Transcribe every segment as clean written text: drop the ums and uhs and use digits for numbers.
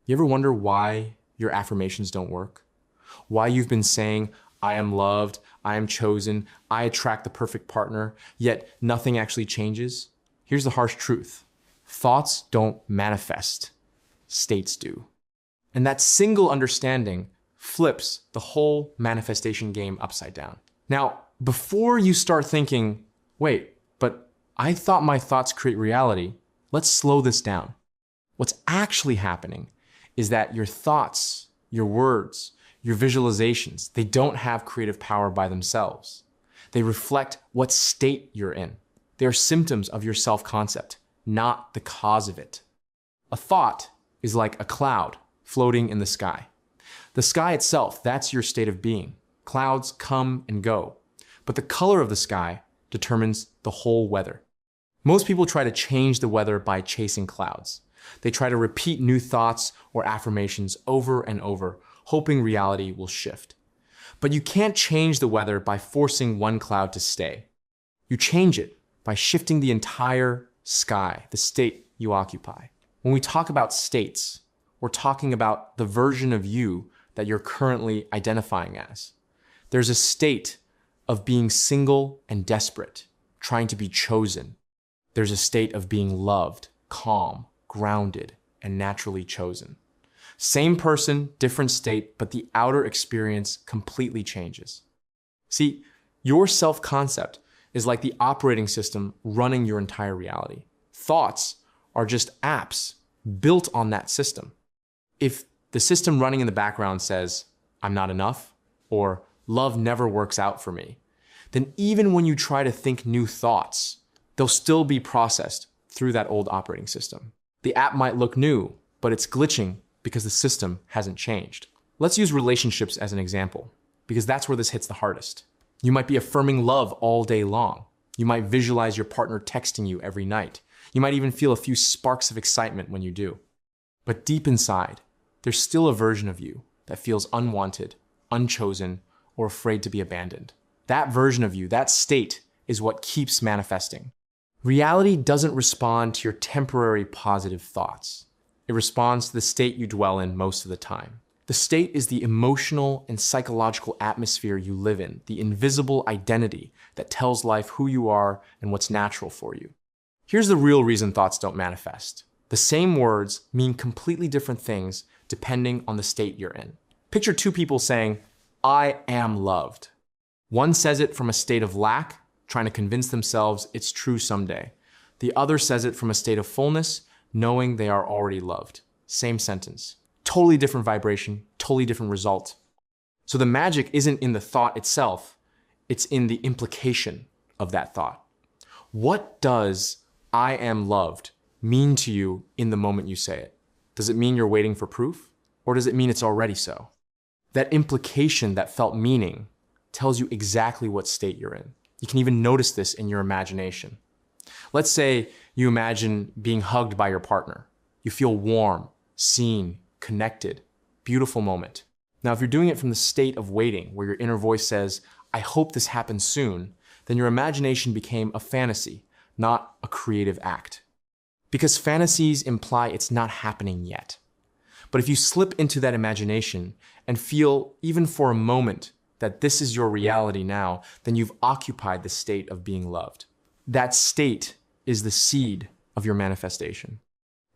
You ever wonder why your affirmations don't work? Why you've been saying, I am loved, I am chosen, I attract the perfect partner, yet nothing actually changes? Here's the harsh truth. Thoughts don't manifest, states do. And that single understanding flips the whole manifestation game upside down. Now, before you start thinking, wait, but I thought my thoughts create reality, let's slow this down. What's actually happening is that your thoughts, your words, your visualizations, they don't have creative power by themselves. They reflect what state you're in. They are symptoms of your self-concept, not the cause of it. A thought is like a cloud floating in the sky. The sky itself, that's your state of being. Clouds come and go, but the color of the sky determines the whole weather. Most people try to change the weather by chasing clouds. They try to repeat new thoughts or affirmations over and over, hoping reality will shift. But you can't change the weather by forcing one cloud to stay. You change it by shifting the entire sky, the state you occupy. When we talk about states, we're talking about the version of you that you're currently identifying as. There's a state of being single and desperate, trying to be chosen. There's a state of being loved, calm, grounded, and naturally chosen. Same person, different state, but the outer experience completely changes. See, your self-concept is like the operating system running your entire reality. Thoughts are just apps built on that system. If the system running in the background says, I'm not enough, or love never works out for me, then even when you try to think new thoughts, they'll still be processed through that old operating system. The app might look new, but it's glitching because the system hasn't changed. Let's use relationships as an example, because that's where this hits the hardest. You might be affirming love all day long. You might visualize your partner texting you every night. You might even feel a few sparks of excitement when you do. But deep inside, there's still a version of you that feels unwanted, unchosen, or afraid to be abandoned. That version of you, that state, is what keeps manifesting. Reality doesn't respond to your temporary positive thoughts. It responds to the state you dwell in most of the time. The state is the emotional and psychological atmosphere you live in, the invisible identity that tells life who you are and what's natural for you. Here's the real reason thoughts don't manifest. The same words mean completely different things depending on the state you're in. Picture two people saying, I am loved. One says it from a state of lack, trying to convince themselves it's true someday. The other says it from a state of fullness, knowing they are already loved. Same sentence. Totally different vibration, totally different result. So the magic isn't in the thought itself, it's in the implication of that thought. What does I am loved mean to you in the moment you say it? Does it mean you're waiting for proof? Or does it mean it's already so? That implication that felt meaning tells you exactly what state you're in. You can even notice this in your imagination. Let's say you imagine being hugged by your partner. You feel warm, seen, connected, beautiful moment. Now, if you're doing it from the state of waiting, where your inner voice says, I hope this happens soon, then your imagination became a fantasy, not a creative act. Because fantasies imply it's not happening yet. But if you slip into that imagination and feel, even for a moment, that this is your reality now, then you've occupied the state of being loved. That state is the seed of your manifestation.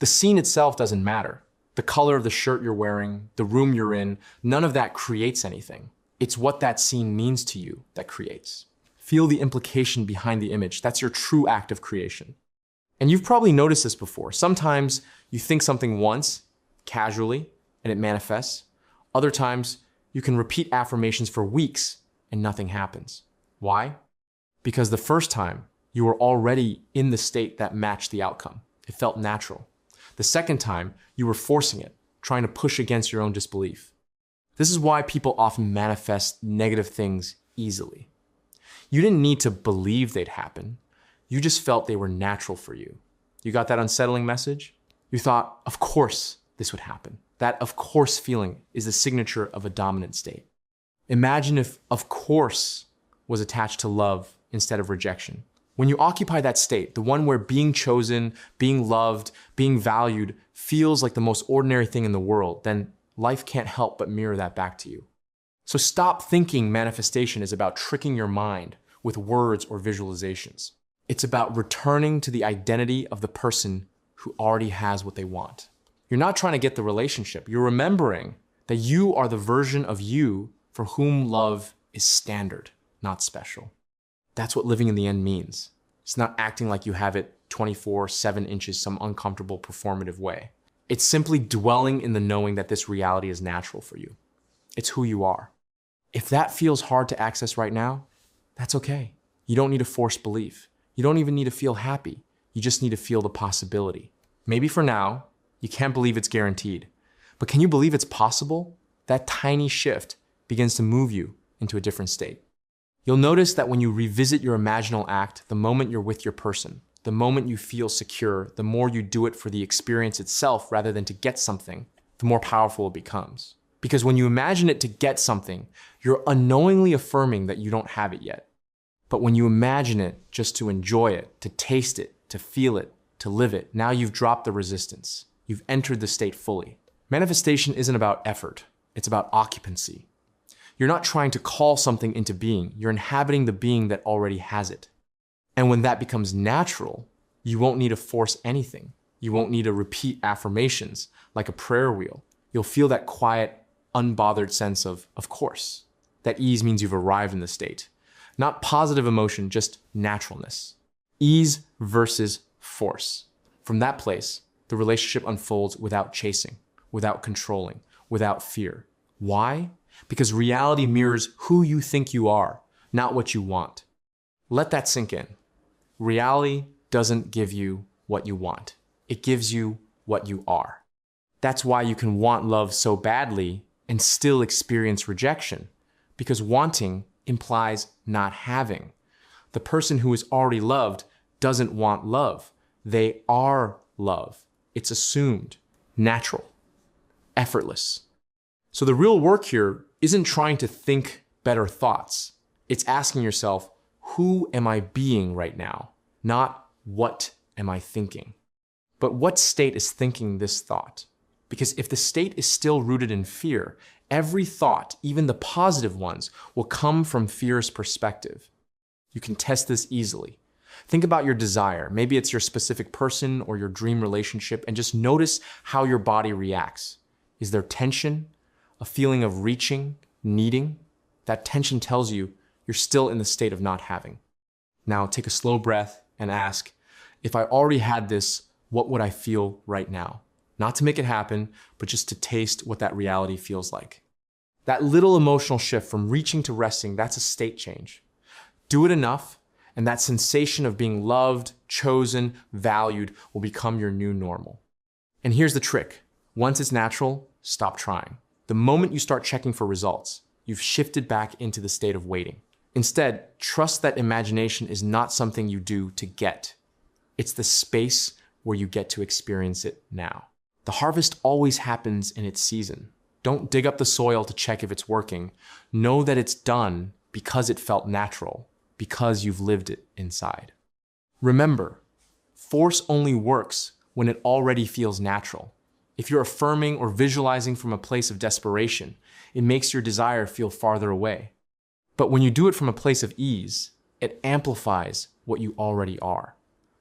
The scene itself doesn't matter. The color of the shirt you're wearing, the room you're in, none of that creates anything. It's what that scene means to you that creates. Feel the implication behind the image. That's your true act of creation. And you've probably noticed this before. Sometimes you think something once, casually, and it manifests. Other times, you can repeat affirmations for weeks and nothing happens. Why? Because the first time, you were already in the state that matched the outcome. It felt natural. The second time, you were forcing it, trying to push against your own disbelief. This is why people often manifest negative things easily. You didn't need to believe they'd happen. You just felt they were natural for you. You got that unsettling message? You thought, of course this would happen. That of course feeling is the signature of a dominant state. Imagine if of course was attached to love instead of rejection. When you occupy that state, the one where being chosen, being loved, being valued feels like the most ordinary thing in the world, then life can't help but mirror that back to you. So stop thinking manifestation is about tricking your mind with words or visualizations. It's about returning to the identity of the person who already has what they want. You're not trying to get the relationship. You're remembering that you are the version of you for whom love is standard, not special. That's what living in the end means. It's not acting like you have it 24/7 inches some uncomfortable performative way. It's simply dwelling in the knowing that this reality is natural for you. It's who you are. If that feels hard to access right now, that's okay. You don't need to force belief. You don't even need to feel happy. You just need to feel the possibility. Maybe for now, you can't believe it's guaranteed. But can you believe it's possible? That tiny shift begins to move you into a different state. You'll notice that when you revisit your imaginal act, the moment you're with your person, the moment you feel secure, the more you do it for the experience itself rather than to get something, the more powerful it becomes. Because when you imagine it to get something, you're unknowingly affirming that you don't have it yet. But when you imagine it just to enjoy it, to taste it, to feel it, to live it, now you've dropped the resistance. You've entered the state fully. Manifestation isn't about effort. It's about occupancy. You're not trying to call something into being. You're inhabiting the being that already has it. And when that becomes natural, you won't need to force anything. You won't need to repeat affirmations like a prayer wheel. You'll feel that quiet, unbothered sense of course. That ease means you've arrived in the state. Not positive emotion, just naturalness. Ease versus force. From that place, the relationship unfolds without chasing, without controlling, without fear. Why? Because reality mirrors who you think you are, not what you want. Let that sink in. Reality doesn't give you what you want. It gives you what you are. That's why you can want love so badly and still experience rejection, because wanting implies not having. The person who is already loved doesn't want love. They are love. It's assumed, natural, effortless. So the real work here isn't trying to think better thoughts. It's asking yourself, who am I being right now? Not what am I thinking? But what state is thinking this thought? Because if the state is still rooted in fear, every thought, even the positive ones, will come from fear's perspective. You can test this easily. Think about your desire. Maybe it's your specific person or your dream relationship, and just notice how your body reacts. Is there tension? A feeling of reaching, needing? That tension tells you you're still in the state of not having. Now take a slow breath and ask, if I already had this, what would I feel right now? Not to make it happen, but just to taste what that reality feels like. That little emotional shift from reaching to resting, that's a state change. Do it enough, and that sensation of being loved, chosen, valued will become your new normal. And here's the trick. Once it's natural, stop trying. The moment you start checking for results, you've shifted back into the state of waiting. Instead, trust that imagination is not something you do to get. It's the space where you get to experience it now. The harvest always happens in its season. Don't dig up the soil to check if it's working. Know that it's done because it felt natural, because you've lived it inside. Remember, force only works when it already feels natural. If you're affirming or visualizing from a place of desperation, it makes your desire feel farther away. But when you do it from a place of ease, it amplifies what you already are.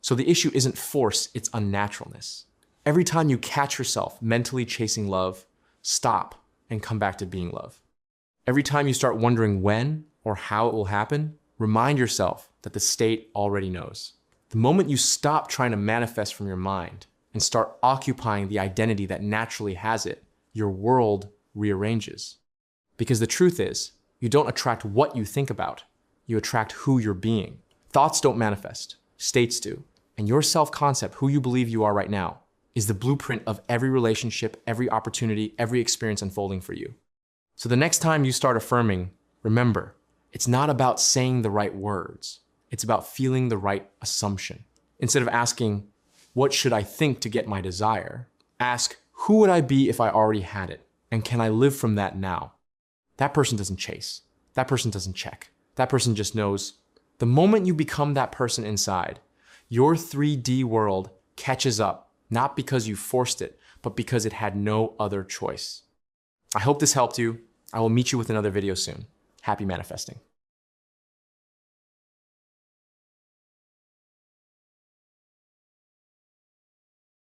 So the issue isn't force, it's unnaturalness. Every time you catch yourself mentally chasing love, stop and come back to being love. Every time you start wondering when or how it will happen, remind yourself that the state already knows. The moment you stop trying to manifest from your mind and start occupying the identity that naturally has it, your world rearranges. Because the truth is, you don't attract what you think about, you attract who you're being. Thoughts don't manifest, states do. And your self-concept, who you believe you are right now, is the blueprint of every relationship, every opportunity, every experience unfolding for you. So the next time you start affirming, remember, it's not about saying the right words. It's about feeling the right assumption. Instead of asking, what should I think to get my desire? Ask, who would I be if I already had it? And can I live from that now? That person doesn't chase. That person doesn't check. That person just knows, The moment you become that person inside, your 3D world catches up, not because you forced it, but because it had no other choice. I hope this helped you. I will meet you with another video soon. Happy manifesting.